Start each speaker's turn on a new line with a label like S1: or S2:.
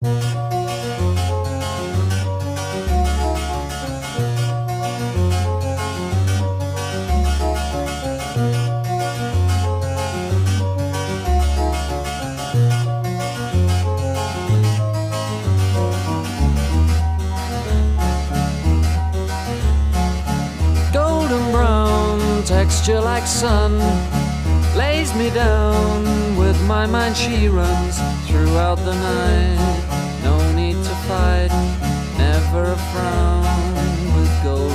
S1: Golden brown texture like sun lays me down. With my mind she runs throughout the night. No need to fight, never a frown. With gold